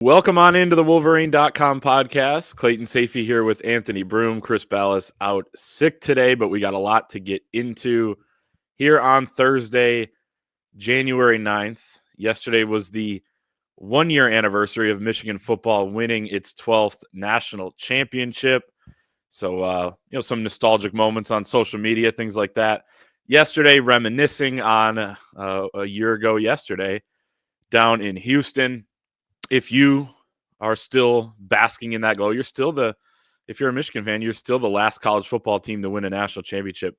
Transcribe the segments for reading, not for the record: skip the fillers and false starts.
Welcome on into the Wolverine.com podcast. Clayton Safey here with Anthony Broom. Chris Ballas out sick today, but we got a lot to get into here on Thursday, January 9th. Yesterday was the one-year anniversary of Michigan football winning its 12th national championship. So, some nostalgic moments on social media, things like that. Yesterday, reminiscing on a year ago yesterday down in Houston. If you are still basking in that glow, if you're a Michigan fan, you're still the last college football team to win a national championship.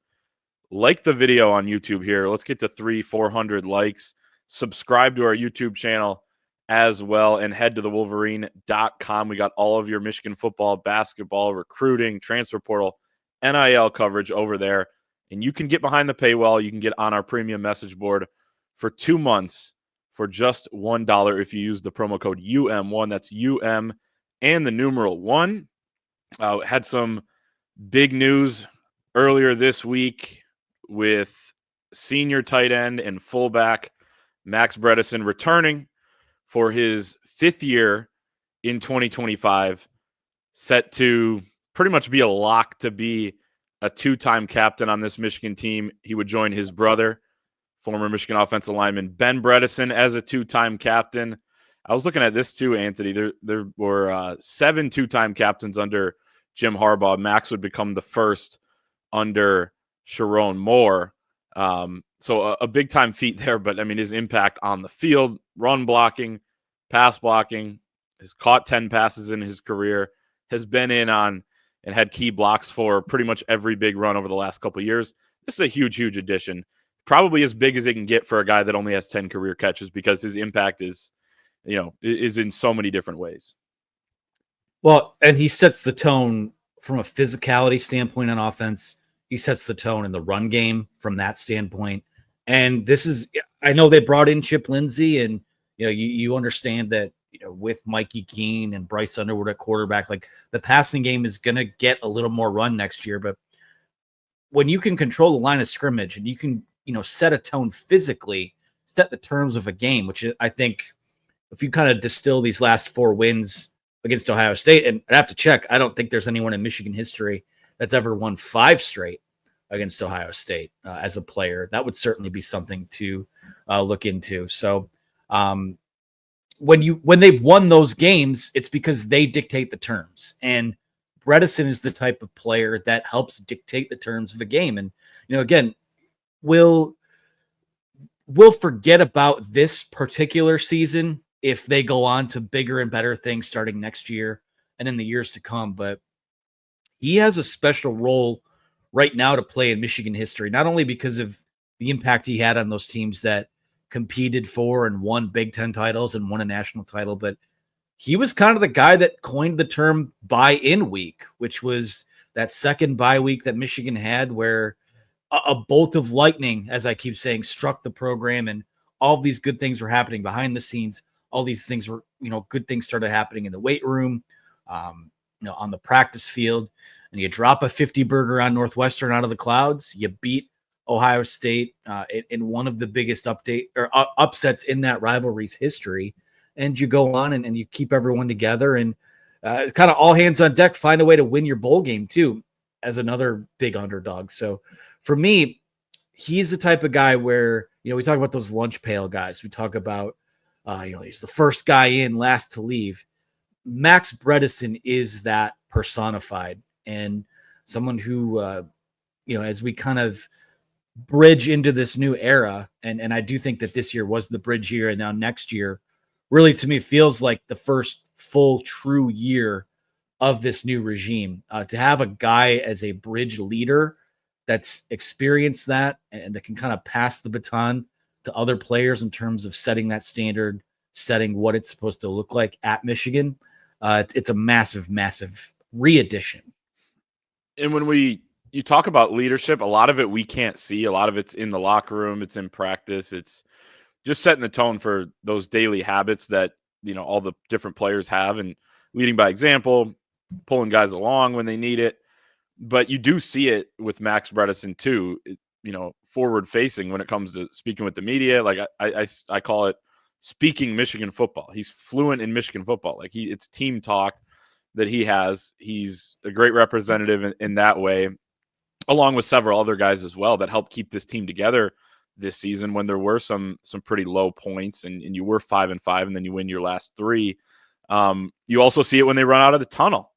Like the video on YouTube here. Let's get to 300-400 likes. Subscribe to our YouTube channel as well, and head to the Wolverine.com. We got all of your Michigan football, basketball, recruiting, transfer portal, NIL coverage over there. And you can get behind the paywall. You can get on our premium message board for 2 months for just $1 if you use the promo code UM1. That's UM and the numeral 1. Had some big news earlier this week with senior tight end and fullback Max Bredeson returning for his 5th year in 2025, set to pretty much be a lock to be a 2-time captain on this Michigan team. He would join his brother, former Michigan offensive lineman Ben Bredeson, as a 2-time captain. I was looking at this too, Anthony. There were 7 2-time captains under Jim Harbaugh. Max would become the first under Sharon Moore. So a big-time feat there, but, I mean, his impact on the field, run blocking, pass blocking, has caught 10 passes in his career, has been in on and had key blocks for pretty much every big run over the last couple of years. This is a huge, huge addition. Probably as big as it can get for a guy that only has 10 career catches, because his impact is in so many different ways. Well, and he sets the tone from a physicality standpoint on offense. He sets the tone in the run game from that standpoint. And I know they brought in Chip Lindsey, and you understand that with Mikey Keene and Bryce Underwood at quarterback, like, the passing game is going to get a little more run next year. But when you can control the line of scrimmage and you can set a tone physically, set the terms of a game, which I think if you kind of distill these last 4 wins against Ohio State, and I have to check, I don't think there's anyone in Michigan history that's ever won 5 straight against Ohio State as a player. That would certainly be something to look into. So when they've won those games, it's because they dictate the terms. And Bredeson is the type of player that helps dictate the terms of a game. And, again, we'll forget about this particular season if they go on to bigger and better things starting next year and in the years to come. But he has a special role right now to play in Michigan history, not only because of the impact he had on those teams that competed for and won Big Ten titles and won a national title, but he was kind of the guy that coined the term bye-in week, which was that second bye week that Michigan had, where a bolt of lightning, as I keep saying, struck the program, and all of these good things were happening behind the scenes. All these things were, good things started happening in the weight room, on the practice field, and you drop a 50 burger on Northwestern out of the clouds. You beat Ohio State in one of the biggest upsets in that rivalry's history, and you go on and you keep everyone together, and kind of all hands on deck, find a way to win your bowl game too, as another big underdog. So for me, he's the type of guy where, we talk about those lunch pail guys. We talk about, he's the first guy in, last to leave. Max Bredeson is that personified, and someone who, as we kind of bridge into this new era, and I do think that this year was the bridge year, and now next year really, to me, feels like the first full true year of this new regime. To have a guy as a bridge leader that's experienced that and that can kind of pass the baton to other players in terms of setting that standard, setting what it's supposed to look like at Michigan. It's a massive, massive re-addition. And when you talk about leadership, a lot of it we can't see. A lot of it's in the locker room. It's in practice. It's just setting the tone for those daily habits that, all the different players have, and leading by example, pulling guys along when they need it. But you do see it with Max Bredeson too, forward facing when it comes to speaking with the media. Like I call it speaking Michigan football. He's fluent in Michigan football. Like it's team talk that he has. He's a great representative in that way, along with several other guys as well that helped keep this team together this season when there were some pretty low points and you were 5-5 and then you win your last 3. You also see it when they run out of the tunnel,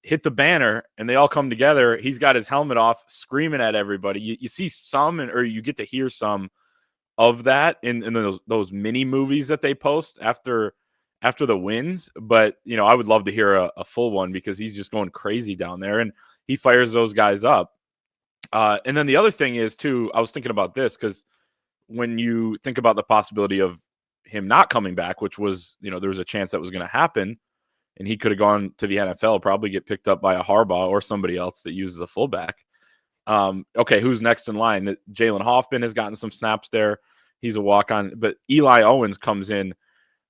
hit the banner, and they all come together. He's got his helmet off, screaming at everybody. You see some, or you get to hear some of that in those mini movies that they post after the wins. But I would love to hear a full one because he's just going crazy down there and he fires those guys up. And then the other thing is too, I was thinking about this because when you think about the possibility of him not coming back, which was, there was a chance that was going to happen and he could have gone to the NFL, probably get picked up by a Harbaugh or somebody else that uses a fullback. Okay, who's next in line? Jalen Hoffman has gotten some snaps there. He's a walk-on, but Eli Owens comes in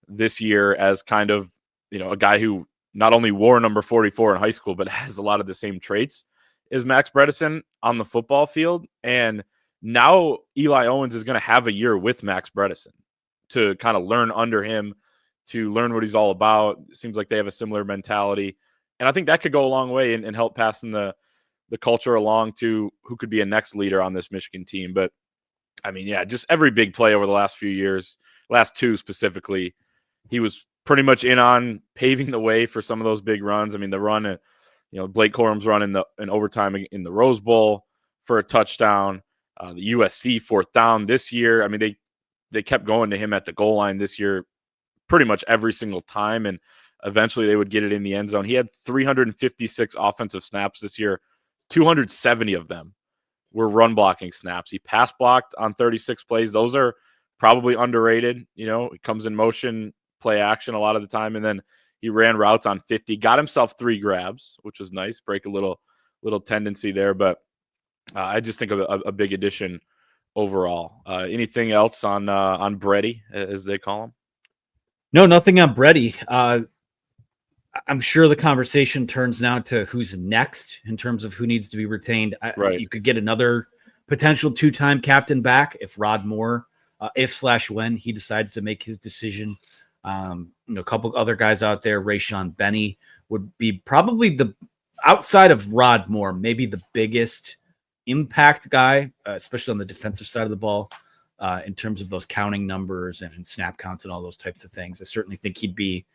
this year as kind of, a guy who not only wore number 44 in high school, but has a lot of the same traits as Max Bredeson on the football field. And now Eli Owens is going to have a year with Max Bredeson to kind of learn under him, to learn what he's all about. It seems like they have a similar mentality. And I think that could go a long way and help passing the culture along to who could be a next leader on this Michigan team. But I mean, yeah, just every big play over the last few years, last 2 specifically, he was pretty much in on paving the way for some of those big runs. I mean, the run, Blake Corum's run in overtime in the Rose Bowl for a touchdown, the USC 4th down this year. I mean, they kept going to him at the goal line this year pretty much every single time, and eventually they would get it in the end zone. He had 356 offensive snaps this year. 270 of them were run blocking snaps. He pass blocked on 36 plays. Those are probably underrated. It comes in motion, play action a lot of the time. And then he ran routes on 50, got himself 3 grabs, which was nice. Break a little tendency there. But I just think of a big addition overall. Anything else on Brady, as they call him? No, nothing on Brady. I'm sure the conversation turns now to who's next in terms of who needs to be retained. Right. You could get another potential 2-time captain back if Rod Moore, when he decides to make his decision. A couple other guys out there, Rayshon Benny would be probably outside of Rod Moore, maybe the biggest impact guy, especially on the defensive side of the ball, in terms of those counting numbers and snap counts and all those types of things. I certainly think he'd be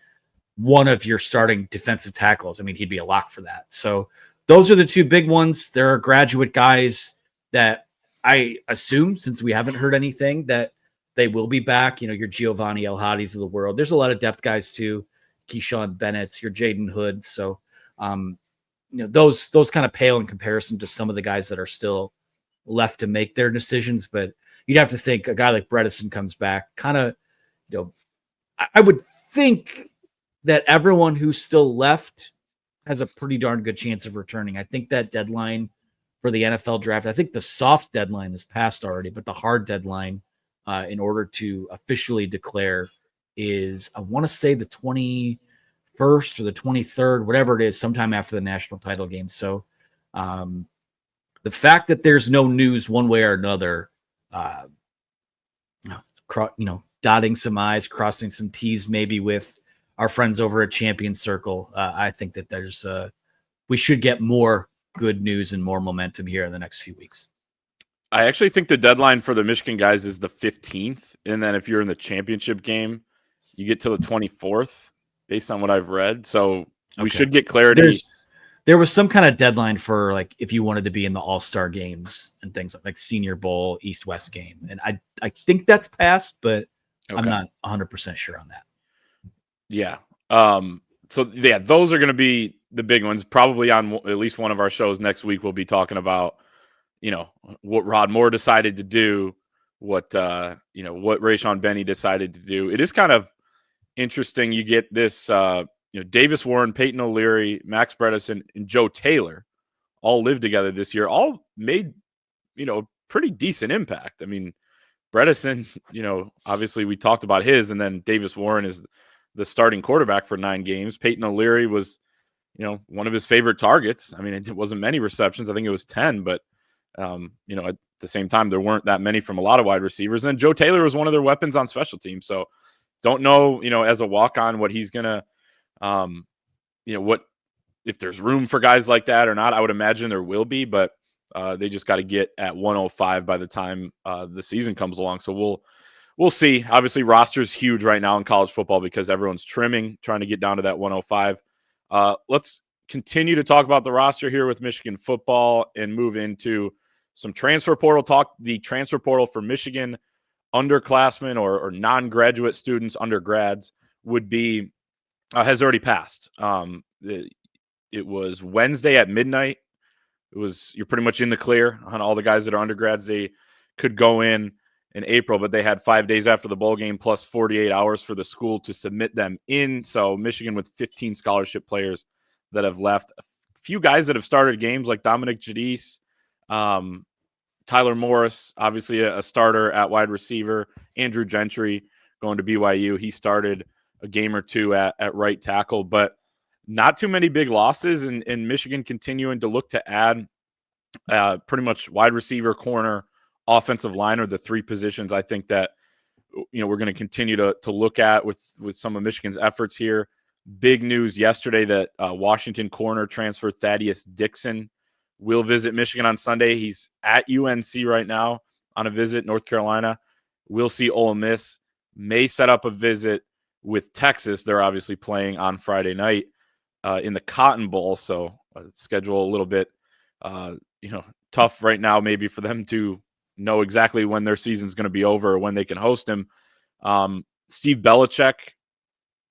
one of your starting defensive tackles. I mean, he'd be a lock for that. So those are the 2 big ones. There are graduate guys that I assume, since we haven't heard anything, that they will be back. Your Giovanni El Hadis of the world. There's a lot of depth guys too. Keyshawn Bennett's, your Jaden Hood. So, those kind of pale in comparison to some of the guys that are still left to make their decisions. But you'd have to think a guy like Bredeson comes back. Kind of, I would think that everyone who's still left has a pretty darn good chance of returning. I think that deadline for the NFL draft, I think the soft deadline is passed already, but the hard deadline in order to officially declare is, I want to say the 21st or the 23rd, whatever it is, sometime after the national title game. So the fact that there's no news one way or another, dotting some I's, crossing some T's, maybe with our friends over at Champion Circle. I think that we should get more good news and more momentum here in the next few weeks. I actually think the deadline for the Michigan guys is the 15th. And then if you're in the championship game, you get to the 24th based on what I've read. So we should get clarity. There was some kind of deadline for like, if you wanted to be in the all-star games and things like Senior Bowl, East-West game. And I think that's passed, but I'm not 100% sure on that. Yeah. So yeah, those are going to be the big ones. Probably on at least one of our shows next week, we'll be talking about, what Rod Moore decided to do, what Rayshon Benny decided to do. It is kind of interesting. You get this, Davis Warren, Peyton O'Leary, Max Bredeson, and Joe Taylor all lived together this year, all made, pretty decent impact. I mean, Bredeson, obviously we talked about his, and then Davis Warren is the starting quarterback for 9 games. Peyton O'Leary was, one of his favorite targets. I mean, it wasn't many receptions. I think it was 10, but, at the same time, there weren't that many from a lot of wide receivers. And Joe Taylor was one of their weapons on special teams. So Don't know, as a walk-on what he's gonna, what if there's room for guys like that or not. I would imagine there will be, but they just got to get at 105 by the time the season comes along. So we'll see. Obviously, roster's huge right now in college football because everyone's trimming, trying to get down to that 105. Let's continue to talk about the roster here with Michigan football and move into some transfer portal talk. The transfer portal for Michigan underclassmen or non-graduate students, undergrads, would be has already passed. It was Wednesday at midnight. You're pretty much in the clear on all the guys that are undergrads. They could go in April, but they had 5 days after the bowl game plus 48 hours for the school to submit them in. So Michigan with 15 scholarship players that have left. A few guys that have started games like Dominic Jadis, Tyler Morris, obviously a starter at wide receiver. Andrew Gentry going to BYU. He started a game or two at right tackle, but not too many big losses, and Michigan continuing to look to add pretty much wide receiver, corner, offensive line are the three positions I think that we're going to continue to look at with some of Michigan's efforts here. Big news yesterday that Washington corner transfer Thaddeus Dixon will visit Michigan on Sunday. He's at UNC right now on a visit, North Carolina. We'll see Ole Miss. May set up a visit with Texas. They're obviously playing on Friday night in the Cotton Bowl, so schedule a little bit tough right now maybe for them to know exactly when their season's going to be over or when they can host him. Steve Belichick,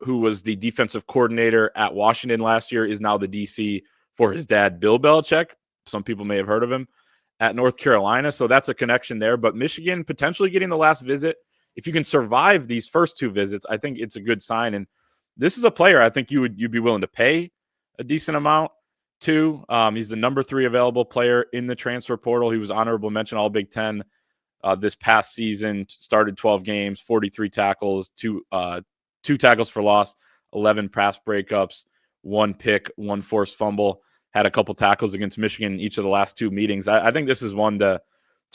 who was the defensive coordinator at Washington last year, is now the DC for his dad, Bill Belichick. Some people may have heard of him at North Carolina, so that's a connection there. But Michigan potentially getting the last visit. If you can survive these first two visits, I think it's a good sign. And this is a player I think you'd be willing to pay a decent amount to. He's the number 3 available player in the transfer portal. He was honorable mention All Big Ten this past season. Started 12 games, 43 tackles, two tackles for loss, 11 pass breakups, 1 pick, 1 forced fumble. Had a couple tackles against Michigan in each of the last 2 meetings. I think this is one to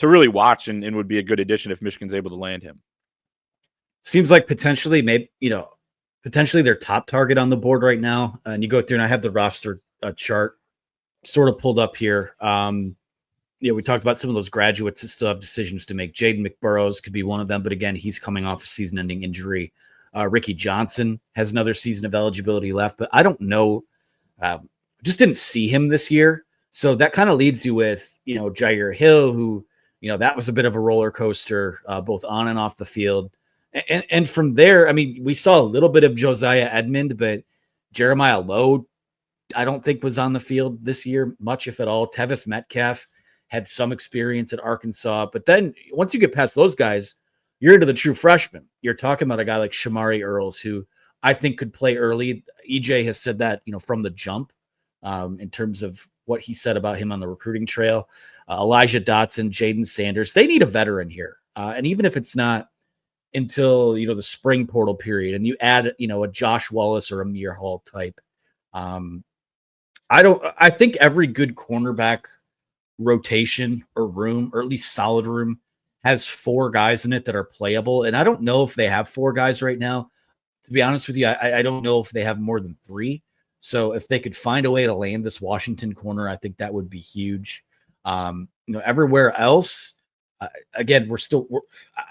really watch and would be a good addition if Michigan's able to land him. Seems like potentially their top target on the board right now. And you go through, and I have the roster chart sort of pulled up here. We talked about some of those graduates that still have decisions to make. Jaden McBurrows could be one of them, but again, he's coming off a season-ending injury. Ricky Johnson has another season of eligibility left, but I don't know. Just didn't see him this year. So that kind of leads you with, Jair Hill, who, that was a bit of a roller coaster, both on and off the field. And from there, I mean, we saw a little bit of Josiah Edmond, but Jeremiah Lowe, I don't think was on the field this year, much if at all. Tevis Metcalf had some experience at Arkansas, but then once you get past those guys, you're into the true freshmen. You're talking about a guy like Shamari Earls, who I think could play early. EJ has said that, from the jump, in terms of what he said about him on the recruiting trail. Elijah Dotson, Jaden Sanders, they need a veteran here. And even if it's not until, the spring portal period and you add, a Josh Wallace or a Amir Hall type, I think every good cornerback rotation or room, or at least solid room, has 4 guys in it that are playable. And I don't know if they have 4 guys right now. To be honest with you, I don't know if they have more than 3. So if they could find a way to land this Washington corner, I think that would be huge. Everywhere else, again,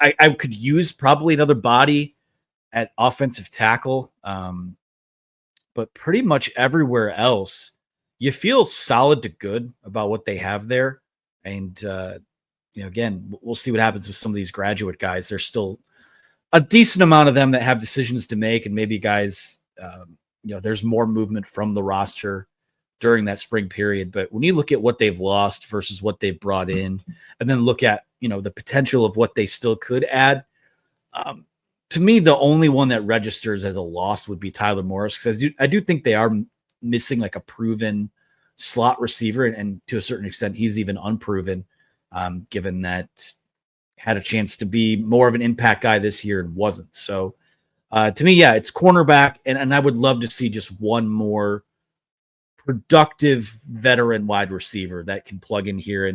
I could use probably another body at offensive tackle. But pretty much everywhere else, you feel solid to good about what they have there. And, again, we'll see what happens with some of these graduate guys. There's still a decent amount of them that have decisions to make, and maybe guys, there's more movement from the roster during that spring period. But when you look at what they've lost versus what they've brought in, and then look at, the potential of what they still could add, to me, the only one that registers as a loss would be Tyler Morris, because I do think they are missing like a proven slot receiver, and to a certain extent, he's even unproven, given that had a chance to be more of an impact guy this year and wasn't. So to me, yeah, it's cornerback, and I would love to see just one more productive veteran wide receiver that can plug in here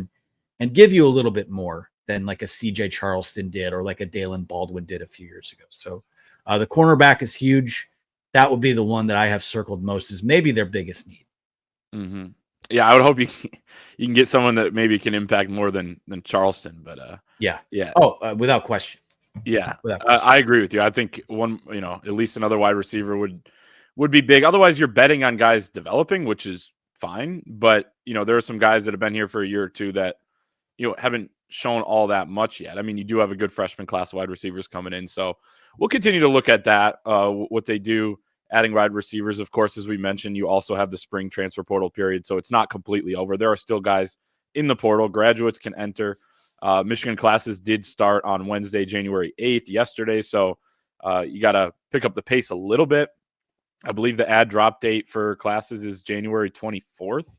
and give you a little bit more than like a CJ Charleston did or like a Dalen Baldwin did a few years ago. So The cornerback is huge. That would be the one that I have circled most as maybe their biggest need. Mm-hmm. Yeah, I would hope you can get someone that maybe can impact more than Charleston. But yeah. Without question. Yeah, I agree with you. I think one, at least another wide receiver would be big. Otherwise, you're betting on guys developing, which is fine. But there are some guys that have been here for a year or two that haven't shown all that much yet. I mean, you do have a good freshman class of wide receivers coming in, so we'll continue to look at that. What they do, adding wide receivers, of course, as we mentioned, you also have the spring transfer portal period, so it's not completely over. There are still guys in the portal. Graduates can enter. Michigan classes did start on Wednesday, January 8th, yesterday, so you got to pick up the pace a little bit. I believe the ad drop date for classes is January 24th.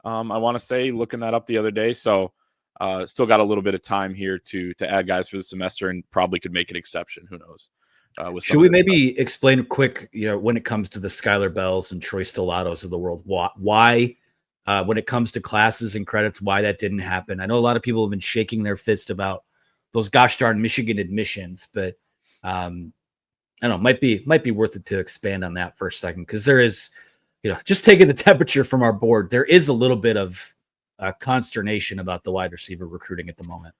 I want to say, looking that up the other day, so still got a little bit of time here to add guys for the semester, and probably could make an exception. Who knows? Should we maybe explain quick, when it comes to the Skylar Bells and Troy Stellatos of the world, why when it comes to classes and credits, why that didn't happen? I know a lot of people have been shaking their fist about those gosh darn Michigan admissions, but I don't know, might be worth it to expand on that for a second, because there is, just taking the temperature from our board, there is a little bit of consternation about the wide receiver recruiting at the moment.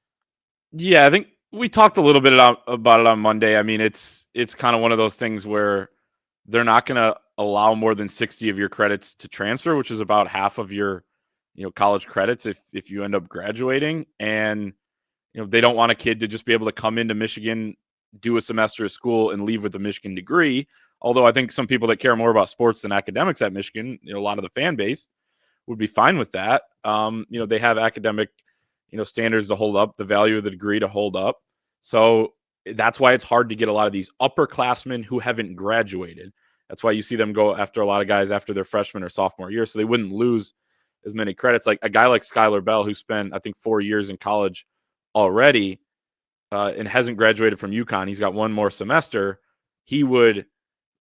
Yeah, I think we talked a little bit about it on Monday. I mean, it's kind of one of those things where they're not going to allow more than 60 of your credits to transfer, which is about half of your, college credits if you end up graduating. And, they don't want a kid to just be able to come into Michigan, do a semester of school, and leave with a Michigan degree. Although I think some people that care more about sports than academics at Michigan, a lot of the fan base would be fine with that. They have academic, standards to hold up, the value of the degree to hold up. So that's why it's hard to get a lot of these upperclassmen who haven't graduated. That's why you see them go after a lot of guys after their freshman or sophomore year, so they wouldn't lose as many credits. Like a guy like Skylar Bell, who spent, I think, 4 years in college already and hasn't graduated from UConn. He's got one more semester. He would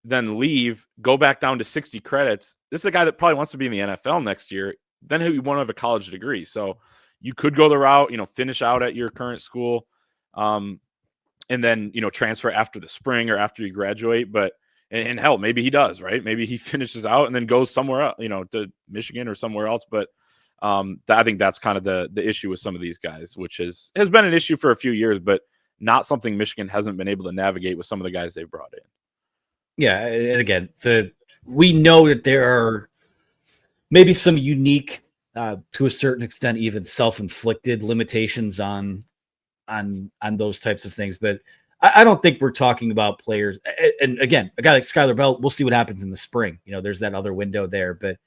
then leave, go back down to 60 credits. This is a guy that probably wants to be in the NFL next year. Then he won't have a college degree. So you could go the route, finish out at your current school, and then, transfer after the spring or after you graduate. But, and hell, maybe he does, right? Maybe he finishes out and then goes somewhere else, to Michigan or somewhere else. But I think that's kind of the issue with some of these guys, which has been an issue for a few years, but not something Michigan hasn't been able to navigate with some of the guys they've brought in. Yeah, and again, we know that there are maybe some unique, to a certain extent, even self-inflicted limitations on those types of things. But I don't think we're talking about players. And again, a guy like Skylar Bell, we'll see what happens in the spring. There's that other window there. But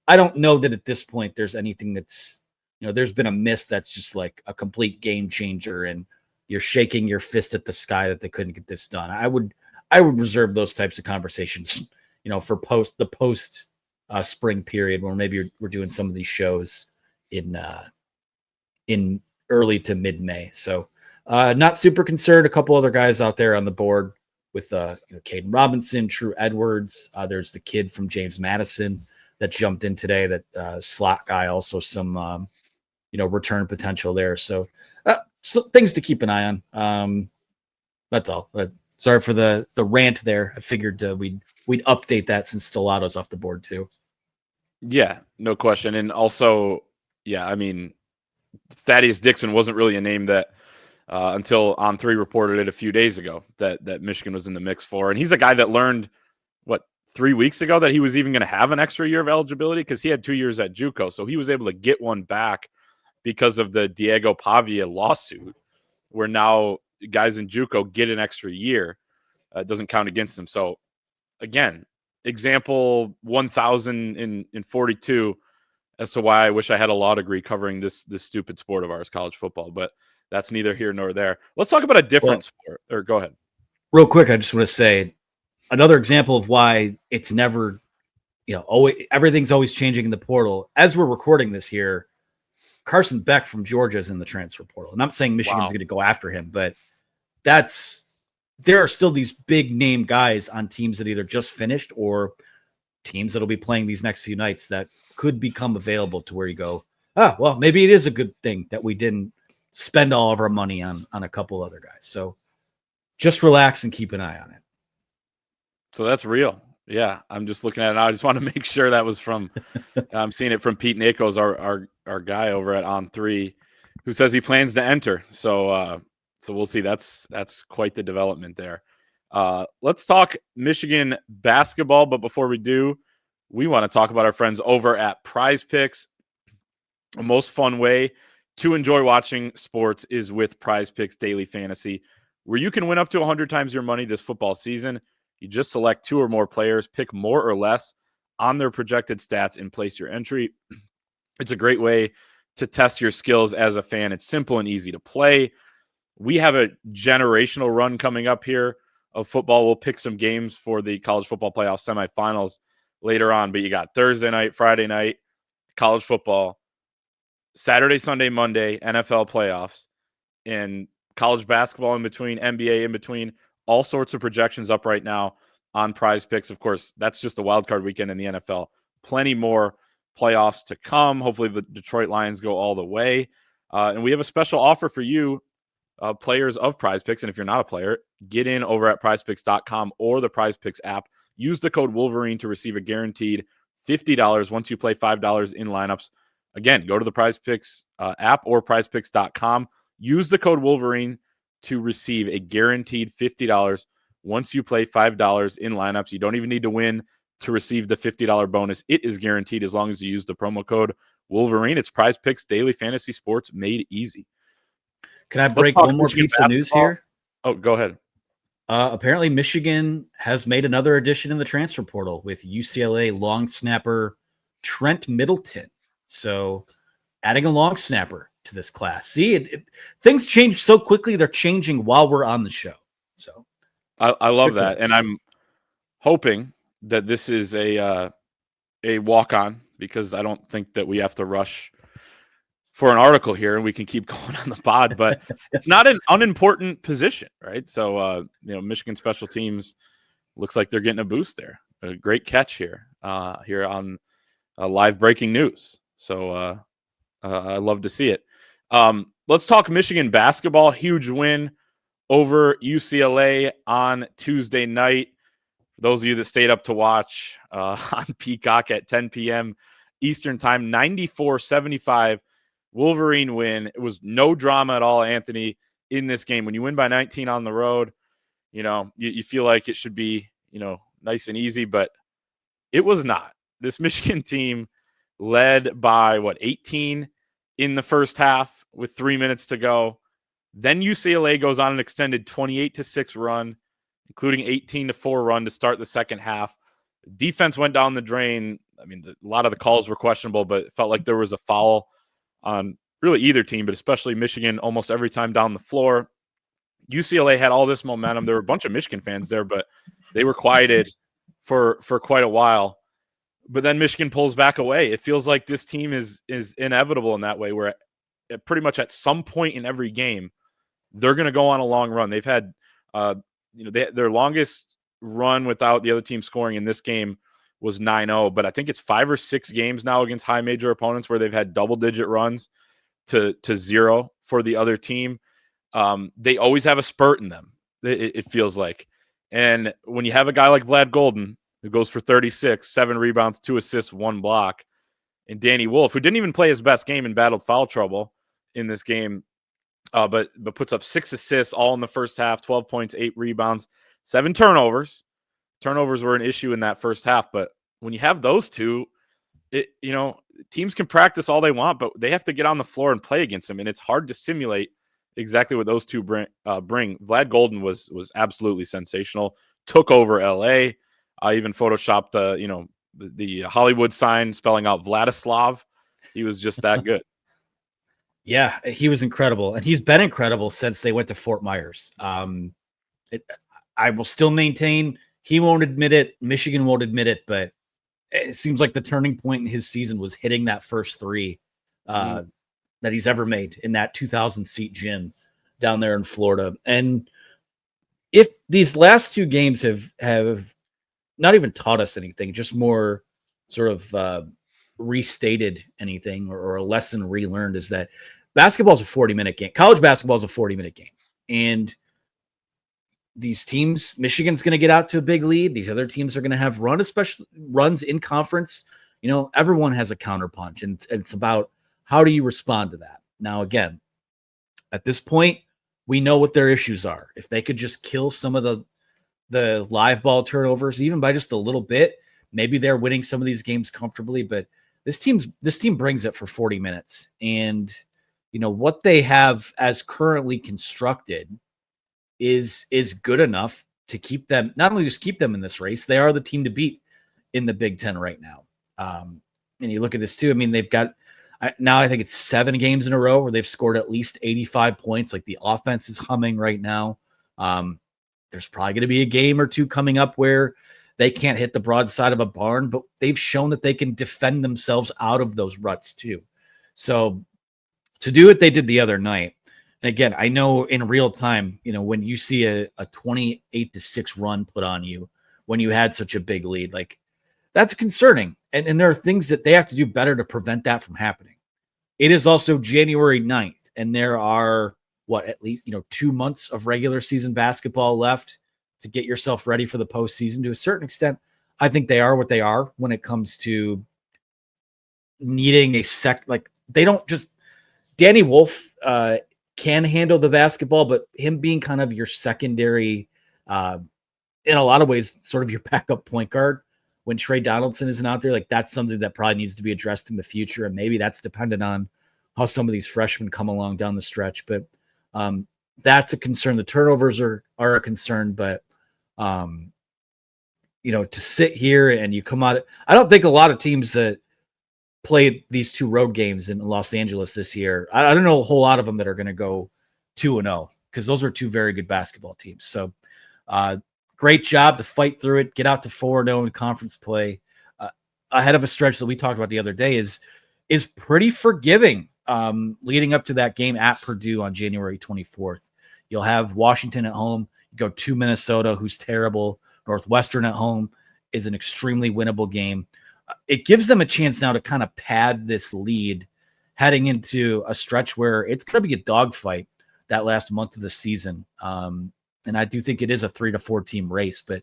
I don't know that at this point there's anything that's, there's been a miss that's just like a complete game changer, and you're shaking your fist at the sky that they couldn't get this done. I would reserve those types of conversations, for post spring period, where maybe we're doing some of these shows in early to mid-May. So not super concerned. A couple other guys out there on the board with Caden Robinson, True Edwards. There's the kid from James Madison that jumped in today. That slot guy, also some return potential there. So things to keep an eye on. That's all. Sorry for the rant there. I figured we'd update that since Stellato's off the board too. Yeah, no question. And also, yeah, I mean, Thaddeus Dixon wasn't really a name that until On3 reported it a few days ago that Michigan was in the mix for. And he's a guy that learned, 3 weeks ago that he was even going to have an extra year of eligibility, because he had 2 years at JUCO. So he was able to get one back because of the Diego Pavia lawsuit, where now guys in JUCO get an extra year. It doesn't count against them. So again, example 1042 as to why I wish I had a law degree covering this stupid sport of ours, college football. But that's neither here nor there. Let's talk about a different sport. Or go ahead. Real quick, I just want to say another example of why it's never, everything's always changing in the portal. As we're recording this here, Carson Beck from Georgia is in the transfer portal. And I'm saying Michigan's going to go after him, but there are still these big name guys on teams that either just finished or teams that'll be playing these next few nights that could become available, to where you go, well, maybe it is a good thing that we didn't spend all of our money on a couple other guys. So just relax and keep an eye on it. So that's real. Yeah, I'm just looking at it now. I just want to make sure that was from. I'm seeing it from Pete Nichols, our guy over at On3, who says he plans to enter. So we'll see. That's quite the development there. Let's talk Michigan basketball, but before we do, we want to talk about our friends over at Prizepicks. The most fun way to enjoy watching sports is with Prizepicks Daily Fantasy, where you can win up to 100 times your money this football season. You just select 2 or more players, pick more or less on their projected stats, and place your entry. It's a great way to test your skills as a fan. It's simple and easy to play. We have a generational run coming up here of football. We'll pick some games for the college football playoff semifinals later on, but you got Thursday night, Friday night, college football, Saturday, Sunday, Monday, NFL playoffs, and college basketball in between, NBA in between. All sorts of projections up right now on Prizepicks. Of course, that's just a wild card weekend in the NFL. Plenty more playoffs to come. Hopefully the Detroit Lions go all the way. And we have a special offer for you, players of Prizepicks. And if you're not a player, get in over at prizepicks.com or the Prizepicks app. Use the code Wolverine to receive a guaranteed $50 once you play $5 in lineups. Again, go to the Prizepicks app or prizepicks.com. Use the code Wolverine to receive a guaranteed $50 once you play $5 in lineups. You don't even need to win to receive the $50 bonus. It is guaranteed as long as you use the promo code Wolverine. It's Prizepicks Daily Fantasy Sports made easy. Can I break one more piece of news here? Oh, go ahead. Apparently, Michigan has made another addition in the transfer portal with UCLA long snapper Trent Middleton. So adding a long snapper to this class. See, things change so quickly. They're changing while we're on the show. So I love that. And I'm hoping that this is a walk-on, because I don't think that we have to rush for an article here and we can keep going on the pod, but it's not an unimportant position, right? So, Michigan special teams looks like they're getting a boost there. A great catch here on live breaking news. So I love to see it. Let's talk Michigan basketball. Huge win over UCLA on Tuesday night. For those of you that stayed up to watch on Peacock at 10 p.m. Eastern time, 94-75 Wolverine win. It was no drama at all, Anthony, in this game. When you win by 19 on the road, you feel like it should be, nice and easy, but it was not. This Michigan team led by 18 in the first half with 3 minutes to go. Then UCLA goes on an extended 28-6 run, including 18-4 run to start the second half. Defense went down the drain. I mean, a lot of the calls were questionable, but it felt like there was a foul on really either team, but especially Michigan almost every time down the floor. UCLA had all this momentum. There were a bunch of Michigan fans there, but they were quieted for quite a while. But then Michigan pulls back away. It feels like this team is inevitable in that way, where pretty much at some point in every game, they're going to go on a long run. They've had, their longest run without the other team scoring in this game was 9-0, but I think it's 5 or 6 games now against high major opponents where they've had double-digit runs to 0 for the other team. They always have a spurt in them, it feels like. And when you have a guy like Vlad Golden, who goes for 36, 7 rebounds, 2 assists, 1 block, and Danny Wolf, who didn't even play his best game and battled foul trouble in this game, but puts up 6 assists all in the first half, 12 points, 8 rebounds, 7 turnovers. Turnovers were an issue in that first half, but when you have those two, teams can practice all they want, but they have to get on the floor and play against them, and it's hard to simulate exactly what those two bring. Vlad Golden was absolutely sensational. Took over LA. I even photoshopped the Hollywood sign spelling out Vladislav. He was just that good. Yeah, he was incredible, and he's been incredible since they went to Fort Myers. I will still maintain he won't admit it. Michigan won't admit it, but it seems like the turning point in his season was hitting that first 3 that he's ever made in that 2,000-seat gym down there in Florida. And if these last 2 games have not even taught us anything, just more sort of restated anything or a lesson relearned, is that basketball is a 40-minute game. College basketball is a 40-minute game. And these teams, Michigan's going to get out to a big lead. These other teams are going to have especially runs in conference. Everyone has a counterpunch, and it's about how do you respond to that. Now, again, at this point, we know what their issues are. If they could just kill some of the live ball turnovers, even by just a little bit, maybe they're winning some of these games comfortably. But this team brings it for 40 minutes, and what they have as currently constructed is good enough to keep them, not only just keep them in this race, they are the team to beat in the Big Ten right now. And you look at this too. I mean, they've got now, I think it's 7 games in a row where they've scored at least 85 points. Like, the offense is humming right now. There's probably going to be a game or two coming up where they can't hit the broadside of a barn, but they've shown that they can defend themselves out of those ruts too. So to do what they did the other night, and again, I know in real time, when you see a 28-6 run put on you when you had such a big lead, like, that's concerning. And there are things that they have to do better to prevent that from happening. It is also January 9th, and there are, at least, 2 months of regular season basketball left to get yourself ready for the postseason. To a certain extent, I think they are what they are when it comes to needing they don't just, Danny Wolf can handle the basketball, but him being kind of your secondary, in a lot of ways, sort of your backup point guard when Trey Donaldson isn't out there, like, that's something that probably needs to be addressed in the future. And maybe that's dependent on how some of these freshmen come along down the stretch. But that's a concern. The turnovers are a concern, but to sit here and you come out, I don't think a lot of teams that played these 2 road games in Los Angeles this year, I don't know a whole lot of them that are going to go 2-0, because those are 2 very good basketball teams. So great job to fight through it, get out to 4-0 in conference play ahead of a stretch that we talked about the other day is pretty forgiving leading up to that game at Purdue on January 24th. You'll have Washington at home. You go to Minnesota, who's terrible. Northwestern at home is an extremely winnable game. It gives them a chance now to kind of pad this lead heading into a stretch where it's going to be a dogfight that last month of the season. And I do think it is a 3 to 4 team race, but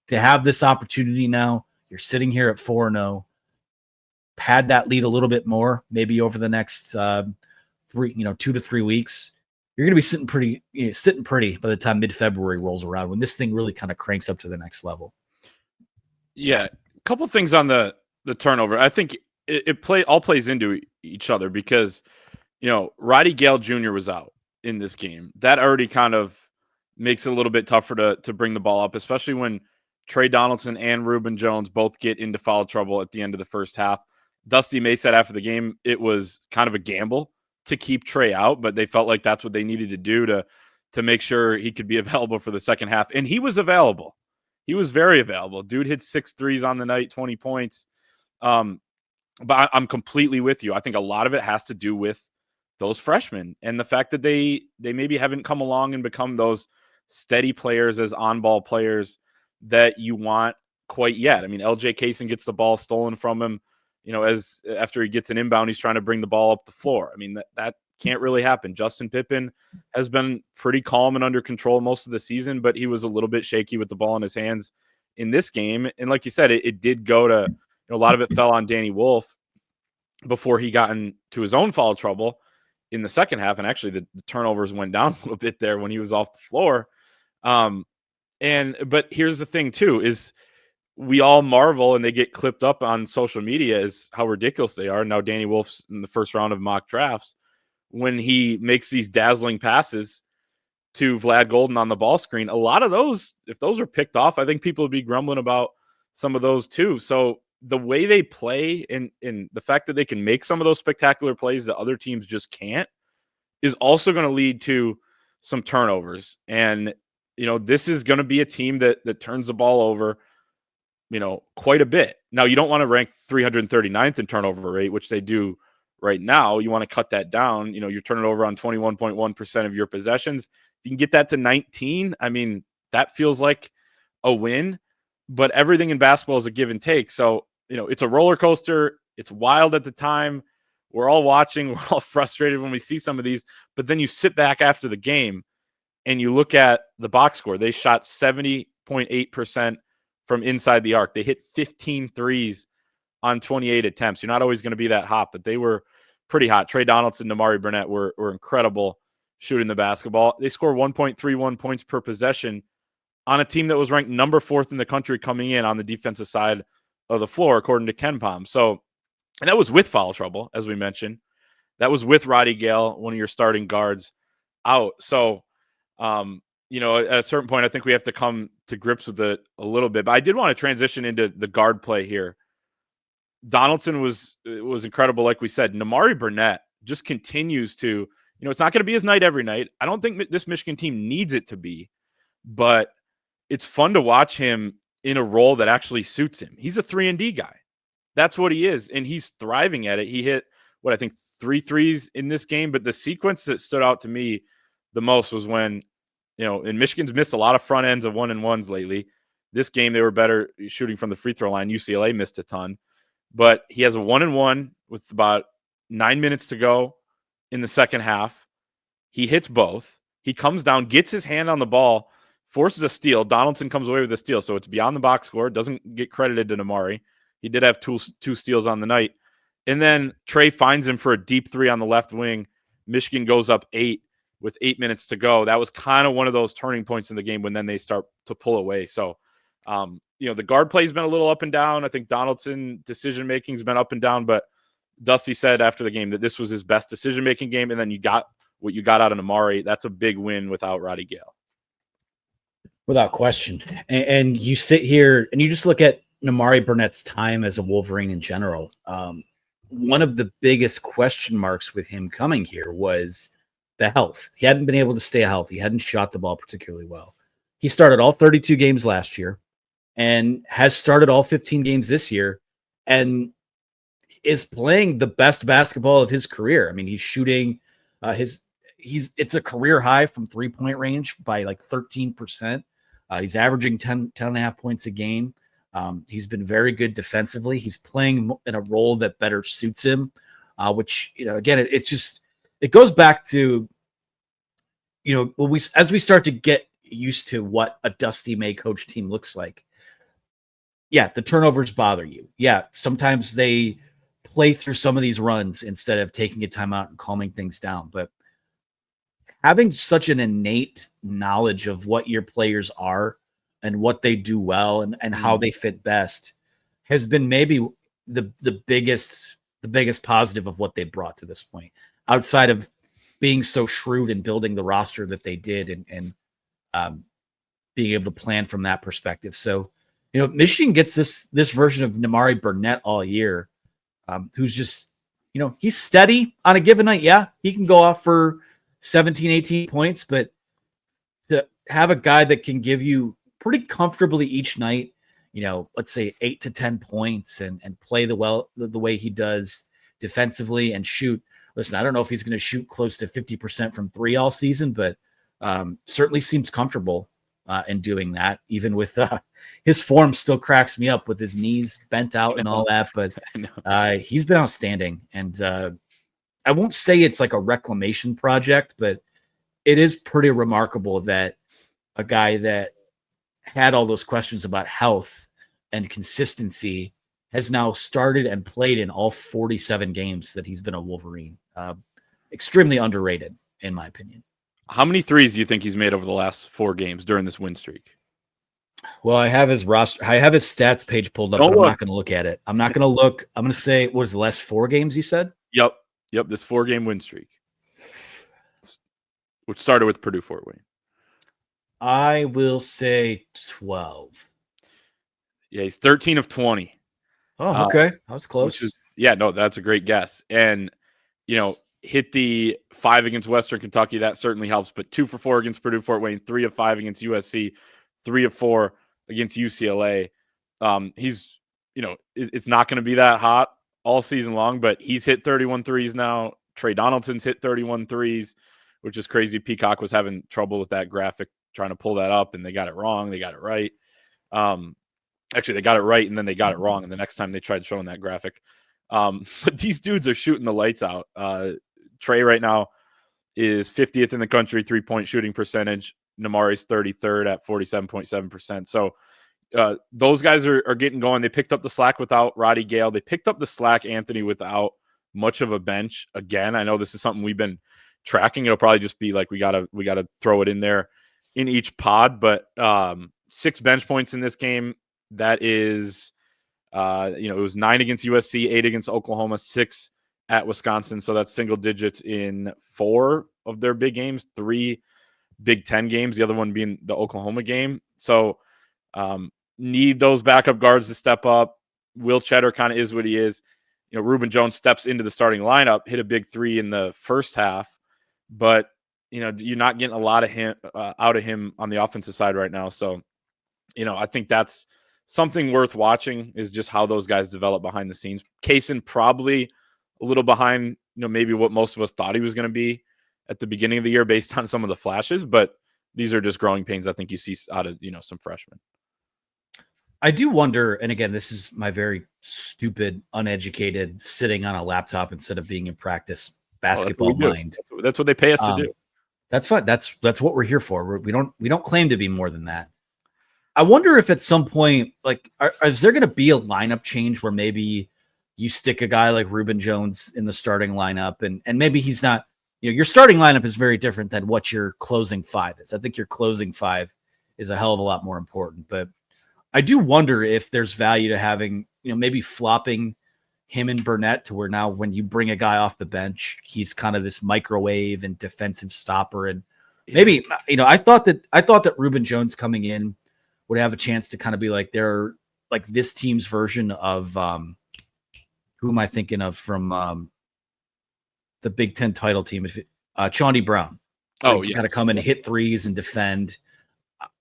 to have this opportunity now, you're sitting here at 4-0, pad that lead a little bit more, maybe over the next 2 to 3 weeks. You're going to be sitting pretty by the time mid-February rolls around, when this thing really kind of cranks up to the next level. Yeah, a couple things on the turnover. I think it all plays into each other because Roddy Gale Jr. was out in this game. That already kind of makes it a little bit tougher to bring the ball up, especially when Trey Donaldson and Reuben Jones both get into foul trouble at the end of the first half. Dusty May said after the game it was kind of a gamble to keep Trey out, but they felt like that's what they needed to do to make sure he could be available for the second half. And he was available. He was very available. Dude hit 6 threes on the night, 20 points. But I'm completely with you. I think a lot of it has to do with those freshmen and the fact that they maybe haven't come along and become those steady players as on-ball players that you want quite yet. I mean, LJ Kaysen gets the ball stolen from him, as after he gets an inbound, he's trying to bring the ball up the floor. I mean, that can't really happen. Justin Pippen has been pretty calm and under control most of the season, but he was a little bit shaky with the ball in his hands in this game. And like you said, it did go to, a lot of it fell on Danny Wolf before he got into his own foul trouble in the second half. And actually the turnovers went down a little bit there when he was off the floor. But here's the thing too, is we all marvel and they get clipped up on social media as how ridiculous they are. Now Danny Wolf's in the first round of mock drafts when he makes these dazzling passes to Vlad Golden on the ball screen. A lot of those, if those are picked off, I think people would be grumbling about some of those too. So the way they play and the fact that they can make some of those spectacular plays that other teams just can't is also going to lead to some turnovers. And, this is going to be a team that turns the ball over, quite a bit. Now, you don't want to rank 339th in turnover rate, which they do right now. You want to cut that down. You're turning over on 21.1% of your possessions. If you can get that to 19, I mean, that feels like a win. But everything in basketball is a give and take. So, it's a roller coaster. It's wild at the time. We're all watching. We're all frustrated when we see some of these. But then you sit back after the game and you look at the box score, they shot 70.8% from inside the arc. They hit 15 threes on 28 attempts. You're not always going to be that hot, but they were pretty hot. Trey Donaldson and Amari Burnett were incredible shooting the basketball. They score 1.31 points per possession on a team that was ranked number 4th in the country coming in on the defensive side of the floor, according to KenPom. So, and that was with foul trouble, as we mentioned. That was with Roddy Gale, one of your starting guards, out. So, you know, at a certain point, I think we have to come to grips with it a little bit. But I did want to transition into the guard play here. Donaldson was incredible, like we said. Amari Burnett just continues to, you know, it's not going to be his night every night. I don't think this Michigan team needs it to be, but it's fun to watch him in a role that actually suits him. He's a 3-and-D guy. That's what he is, and he's thriving at it. He hit, I think 3 threes in this game, but the sequence that stood out to me the most was when, you know, and Michigan's missed a lot of front ends of 1-and-1s lately. This game, they were better shooting from the free throw line. UCLA missed a ton. But he has a 1-and-1 with about 9 minutes to go in the second half. He hits both. He comes down, gets his hand on the ball, forces a steal. Donaldson comes away with a steal, so it's beyond the box score. Doesn't get credited to Amari. He did have two steals on the night. And then Trey finds him for a deep 3 on the left wing. Michigan goes up 8 with 8 minutes to go. That was kind of one of those turning points in the game when then they start to pull away. So, you know, the guard play has been a little up and down. I think Donaldson decision-making has been up and down, but Dusty said after the game that this was his best decision-making game, and then you got what you got out of Amari. That's a big win without Roddy Gale. Without question. And you sit here and you just look at Amari Burnett's time as a Wolverine in general. One of the biggest question marks with him coming here was the health. He hadn't been able to stay healthy. He hadn't shot the ball particularly well. He started all 32 games last year and has started all 15 games this year and is playing the best basketball of his career. I mean, he's shooting it's a career high from 3-point range by like 13%. He's averaging 10 and a half points a game. He's been very good defensively. He's playing in a role that better suits him, which, you know, again, it goes back to, you know, as we start to get used to what a Dusty May coach team looks like. Yeah, the turnovers bother you. Yeah, sometimes they play through some of these runs instead of taking a timeout and calming things down. But having such an innate knowledge of what your players are and what they do well and how they fit best has been maybe the biggest positive of what they brought to this point, outside of being so shrewd in building the roster that they did and being able to plan from that perspective. So, you know, Michigan gets this version of Amari Burnett all year, who's just, you know, he's steady on a given night. Yeah, he can go off for 17, 18 points, but to have a guy that can give you pretty comfortably each night, you know, let's say 8 to 10 points and play the way he does defensively and shoot. Listen, I don't know if he's going to shoot close to 50% from 3 all season, but certainly seems comfortable in doing that, even with his form still cracks me up with his knees bent out and all that. But he's been outstanding. And I won't say it's like a reclamation project, but it is pretty remarkable that a guy that had all those questions about health and consistency has now started and played in all 47 games that he's been a Wolverine. Extremely underrated, in my opinion. How many threes do you think he's made over the last 4 games during this win streak? Well, I have his roster. I have his stats page pulled up, but I'm not going to look at it. I'm not going to look. I'm going to say, what was the last 4 games you said? Yep. This 4-game win streak, which started with Purdue Fort Wayne. I will say 12. Yeah, he's 13 of 20. Oh, okay. I was close. That's a great guess. And, you know, hit the 5 against Western Kentucky. That certainly helps. But 2 for 4 against Purdue Fort Wayne, 3 of 5 against USC, 3 of 4 against UCLA. He's, you know, it's not going to be that hot all season long, but he's hit 31 threes now. Trey Donaldson's hit 31 threes, which is crazy. Peacock was having trouble with that graphic, trying to pull that up, and they got it wrong. They got it right. Actually, they got it right, and then they got it wrong. And the next time they tried showing that graphic. But these dudes are shooting the lights out. Trey right now, is 50th in the country 3-point shooting percentage. Namari's 33rd at 47.7%. So those guys are getting going. They picked up the slack without Roddy Gale. They picked up the slack, Anthony, without much of a bench. Again, I know this is something we've been tracking. It'll probably just be like we gotta throw it in there in each pod. But 6 bench points in this game. That is, it was 9 against USC, 8 against Oklahoma, 6 at Wisconsin. So that's single digits in 4 of their big games, 3 Big Ten games, the other one being the Oklahoma game. So need those backup guards to step up. Will Cheddar kind of is what he is. Reuben Jones steps into the starting lineup, hit a big 3 in the first half, but you're not getting a lot of him out of him on the offensive side right now. So, I think that's something worth watching, is just how those guys develop behind the scenes. Kaysen probably a little behind, maybe what most of us thought he was going to be at the beginning of the year based on some of the flashes, but these are just growing pains I think you see out of, some freshmen. I do wonder, and again, this is my very stupid, uneducated, sitting on a laptop instead of being in practice basketball mind. That's what they pay us to do. That's fine. That's what we're here for. We don't claim to be more than that. I wonder if at some point, like, is there going to be a lineup change where maybe you stick a guy like Reuben Jones in the starting lineup, and maybe he's not, your starting lineup is very different than what your closing 5 is. I think your closing 5 is a hell of a lot more important, but I do wonder if there's value to having, maybe flopping him and Burnett to where now when you bring a guy off the bench, he's kind of this microwave and defensive stopper. And maybe, I thought that Reuben Jones coming in would have a chance to kind of be like this team's version of who am I thinking of from the Big Ten title team? Chauncey Brown. Oh, yeah. Kind of come in and hit threes and defend.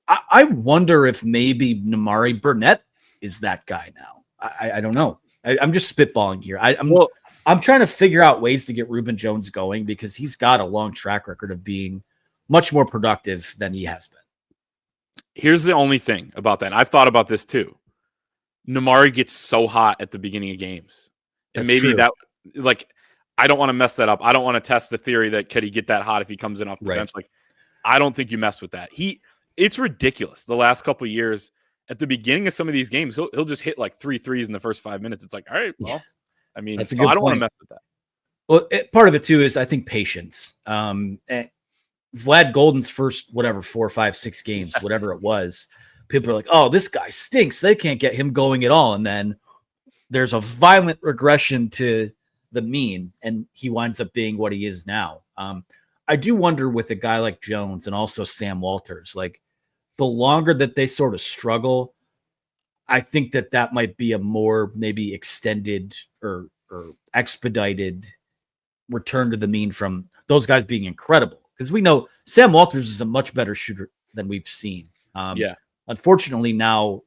I wonder if maybe Namari Burnett is that guy now. I don't know. I'm just spitballing here. I'm trying to figure out ways to get Reuben Jones going because he's got a long track record of being much more productive than he has been. Here's the only thing about that. I've thought about this too. Namari gets so hot at the beginning of games. And maybe that, like, I don't want to mess that up. I don't want to test the theory that could he get that hot if he comes in off the bench. Like, I don't think you mess with that. It's ridiculous. The last couple of years, at the beginning of some of these games, he'll just hit like 3 threes in the first 5 minutes. It's like, all right, well, I mean, so I don't want to mess with that. Well, part of it too is I think patience. Vlad Golden's first 4, 5, 6 games, whatever it was, people are like, "Oh, this guy stinks. They can't get him going at all." And then there's a violent regression to the mean, and he winds up being what he is now. I do wonder with a guy like Jones and also Sam Walters, like the longer that they sort of struggle, I think that might be a more maybe extended or expedited return to the mean from those guys being incredible. Because we know Sam Walters is a much better shooter than we've seen. Unfortunately, now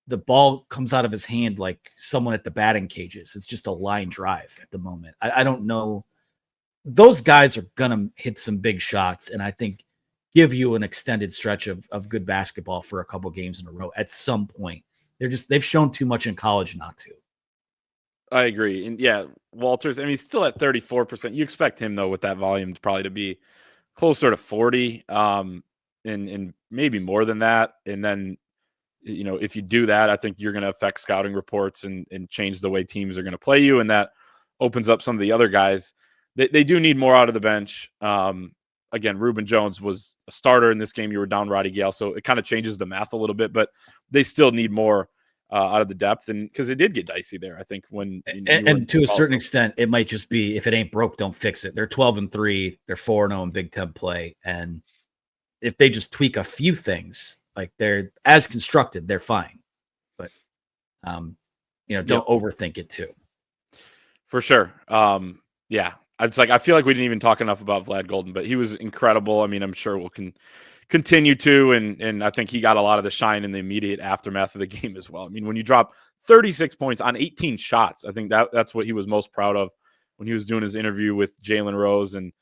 the ball comes out of his hand like someone at the batting cages. It's just a line drive at the moment. I don't know. Those guys are going to hit some big shots, and I think give you an extended stretch of good basketball for a couple games in a row at some point. They've shown too much in college not to. I agree. And yeah, Walters, I mean, he's still at 34%. You expect him though, with that volume, probably to be closer to 40, and maybe more than that. And then, if you do that, I think you're going to affect scouting reports and change the way teams are going to play you. And that opens up some of the other guys. They do need more out of the bench. Again, Reuben Jones was a starter in this game. You were down Roddy Gale, so it kind of changes the math a little bit, but they still need more out of the depth. And because it did get dicey there, I think when and to a certain extent, it might just be if it ain't broke, don't fix it. They're 12-3, they're 4-0 in Big Ten play, and if they just tweak a few things, like they're as constructed, they're fine. But don't overthink it too. For sure. Yeah. It's like I feel like we didn't even talk enough about Vlad Golden, but he was incredible. I mean, I'm sure we'll continue to, and I think he got a lot of the shine in the immediate aftermath of the game as well. I mean, when you drop 36 points on 18 shots, I think that's what he was most proud of when he was doing his interview with Jalen Rose and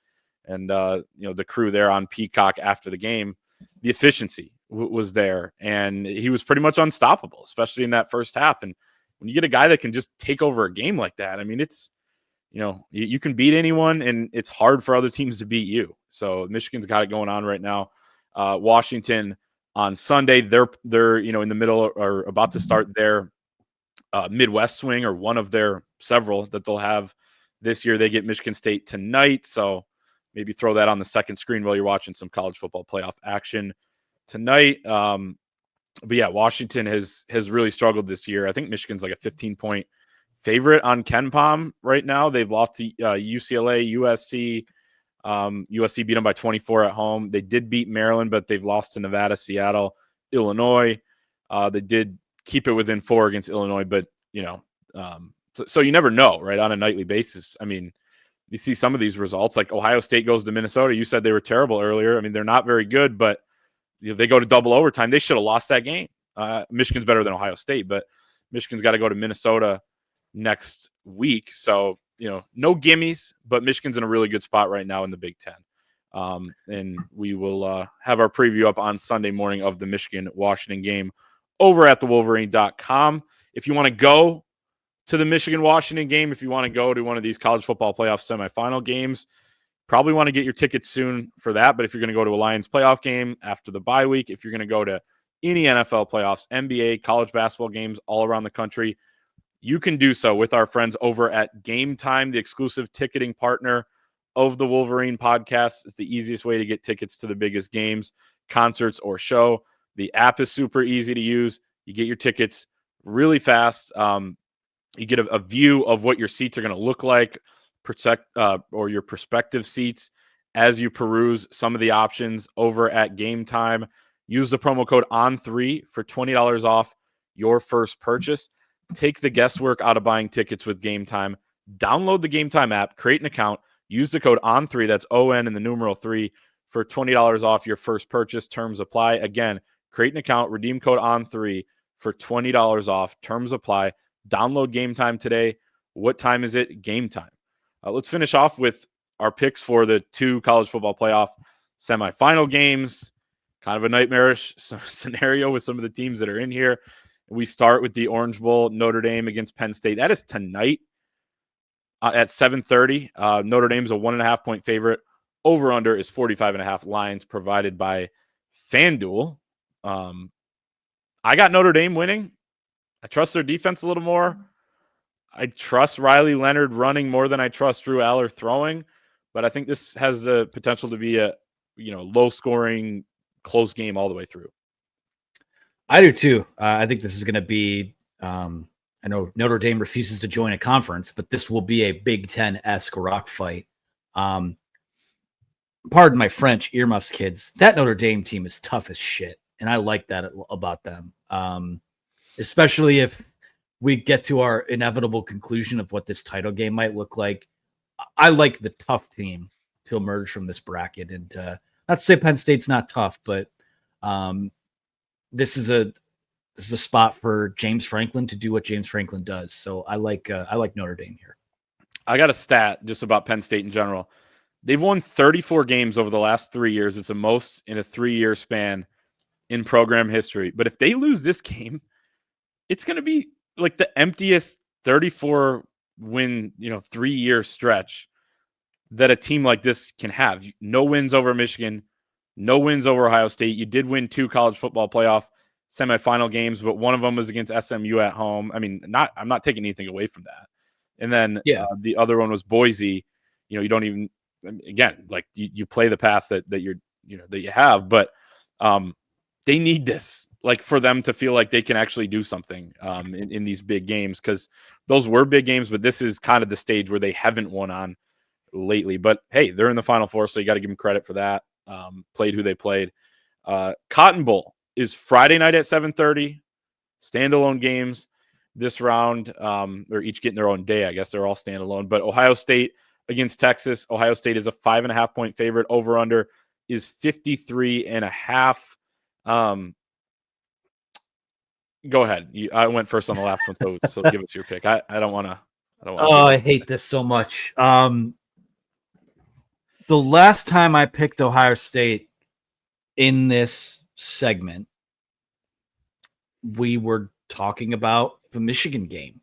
the crew there on Peacock after the game. The efficiency was there, and he was pretty much unstoppable, especially in that first half. And when you get a guy that can just take over a game like that, I mean, it's you can beat anyone, and it's hard for other teams to beat you. So Michigan's got it going on right now. Washington on Sunday, they're in the middle or about to start their Midwest swing, or one of their several that they'll have this year. They get Michigan State tonight, so maybe throw that on the second screen while you're watching some college football playoff action tonight. But yeah, Washington has really struggled this year. I think Michigan's like a 15-point favorite on KenPom right now. They've lost to UCLA, USC. USC beat them by 24 at home. They did beat Maryland, but they've lost to Nevada, Seattle, Illinois. They did keep it within 4 against Illinois, but so you never know, right? On a nightly basis. I mean, you see some of these results, like Ohio State goes to Minnesota. You said they were terrible earlier. I mean, they're not very good, but they go to double overtime. They should have lost that game. Michigan's better than Ohio State, but Michigan's got to go to Minnesota next week. So, no gimmies, but Michigan's in a really good spot right now in the Big Ten. And we will have our preview up on Sunday morning of the Michigan-Washington game over at thewolverine.com. If you want to go to the Michigan-Washington game, if you want to go to one of these college football playoff semifinal games, probably want to get your tickets soon for that. But if you're going to go to a Lions playoff game after the bye week, if you're going to go to any NFL playoffs, NBA, college basketball games all around the country, you can do so with our friends over at Gametime, the exclusive ticketing partner of the Wolverine podcast. It's the easiest way to get tickets to the biggest games, concerts, or show. The app is super easy to use. You get your tickets really fast. You get a view of what your seats are going to look like, or your prospective seats as you peruse some of the options over at Gametime. Use the promo code ON3 for $20 off your first purchase. Take the guesswork out of buying tickets with Gametime. Download the Gametime app, create an account, use the code ON3, that's ON and the numeral 3, for $20 off your first purchase. Terms apply. Again, create an account, redeem code ON3 for $20 off. Terms apply. Download Gametime today. What time is it? Gametime. Let's finish off with our picks for the 2 college football playoff semifinal games. Kind of a nightmarish scenario with some of the teams that are in here. We start with the Orange Bowl, Notre Dame against Penn State. That is tonight at 7:30. Notre Dame's a 1.5-point favorite. Over-under is 45.5. Lines provided by FanDuel. I got Notre Dame winning. I trust their defense a little more. I trust Riley Leonard running more than I trust Drew Aller throwing. But I think this has the potential to be a low-scoring, close game all the way through. I do too. I think this is going to be, I know Notre Dame refuses to join a conference, but this will be a Big Ten-esque rock fight. Pardon my French, earmuffs, kids. That Notre Dame team is tough as shit, and I like that about them. Especially if we get to our inevitable conclusion of what this title game might look like. I like the tough team to emerge from this bracket. And not to say Penn State's not tough, but this is a spot for James Franklin to do what James Franklin does. So I like Notre Dame here. I got a stat just about Penn State in general. They've won 34 games over the last 3 years. It's the most in a 3-year span in program history. But if they lose this game, it's going to be like the emptiest 34-win, 3-year stretch that a team like this can have. No wins over Michigan, no wins over Ohio State. You did win 2 college football playoff semifinal games, but one of them was against SMU at home. I mean, I'm not taking anything away from that. And then the other one was Boise. You don't even, again, like you play the path that you have, but they need this, like, for them to feel like they can actually do something in these big games, because those were big games, but this is kind of the stage where they haven't won on lately. But hey, they're in the Final Four, so you got to give them credit for that. Played who they played. Cotton Bowl is Friday night at 7:30. Standalone games this round. They're each getting their own day. I guess they're all standalone. But Ohio State against Texas. Ohio State is a 5.5-point favorite. Over under is 53.5. Go ahead. I went first on the last one, so give us your pick. I don't want to. I hate this so much. The last time I picked Ohio State in this segment, we were talking about the Michigan game.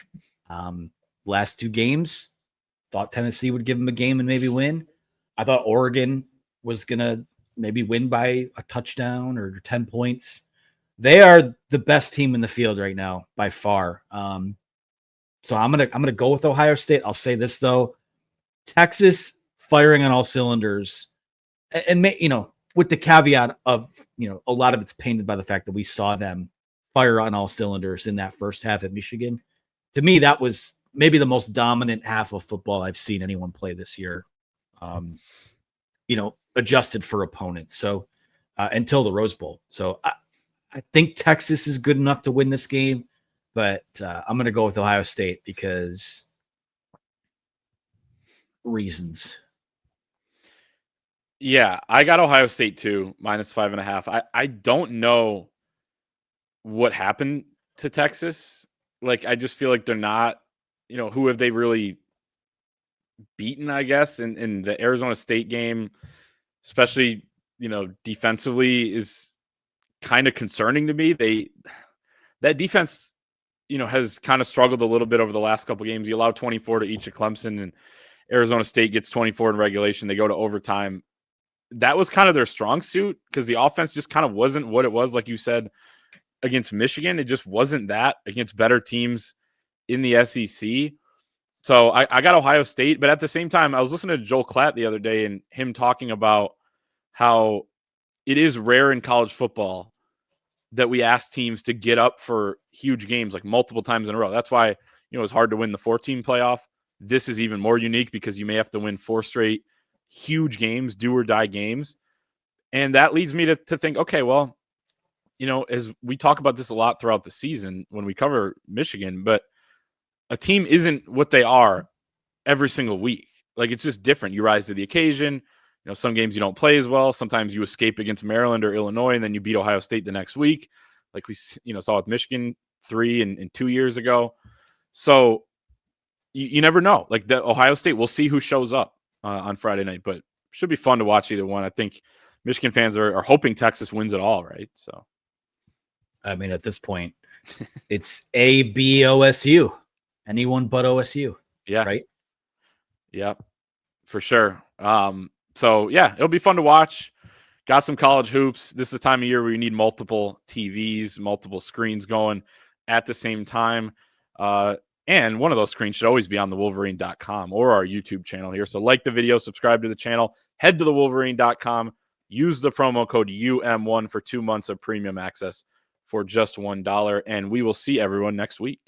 Last 2 games, thought Tennessee would give them a game and maybe win. I thought Oregon was going to maybe win by a touchdown or 10 points. They are the best team in the field right now by far. So I'm gonna go with Ohio State. I'll say this though, Texas firing on all cylinders, and with the caveat of a lot of it's painted by the fact that we saw them fire on all cylinders in that first half at Michigan. To me, that was maybe the most dominant half of football I've seen anyone play this year. Adjusted for opponents. So until the Rose Bowl. So I think Texas is good enough to win this game, but I'm going to go with Ohio State because reasons. Yeah, I got Ohio State too, -5.5. I don't know what happened to Texas. Like, I just feel like they're not, who have they really beaten, I guess, in the Arizona State game, especially, defensively is kind of concerning to me. That defense, has kind of struggled a little bit over the last couple games. You allow 24 to each of Clemson, and Arizona State gets 24 in regulation. They go to overtime. That was kind of their strong suit because the offense just kind of wasn't what it was, like you said, against Michigan. It just wasn't that against better teams in the SEC. So I got Ohio State, but at the same time, I was listening to Joel Klatt the other day and him talking about how it is rare in college football that we ask teams to get up for huge games like multiple times in a row. That's why, it's hard to win the 14 playoff. This is even more unique because you may have to win 4 straight huge games, do or die games. And that leads me to think, okay, well, as we talk about this a lot throughout the season when we cover Michigan, but a team isn't what they are every single week. Like, it's just different. You rise to the occasion. Some games you don't play as well. Sometimes you escape against Maryland or Illinois, and then you beat Ohio State the next week, like we saw with Michigan 3 and 2 years ago. So you never know. Like, the Ohio State, we'll see who shows up on Friday night, but should be fun to watch either one. I think Michigan fans are hoping Texas wins it all, right? So, I mean, at this point, it's ABOSU, anyone but OSU. Yeah, right. Yeah, for sure. So yeah, it'll be fun to watch. Got some college hoops. This is the time of year where you need multiple TVs, multiple screens going at the same time. And one of those screens should always be on the Wolverine.com or our YouTube channel here. So like the video, subscribe to the channel, head to the Wolverine.com, use the promo code UM1 for 2 months of premium access for just $1. And we will see everyone next week.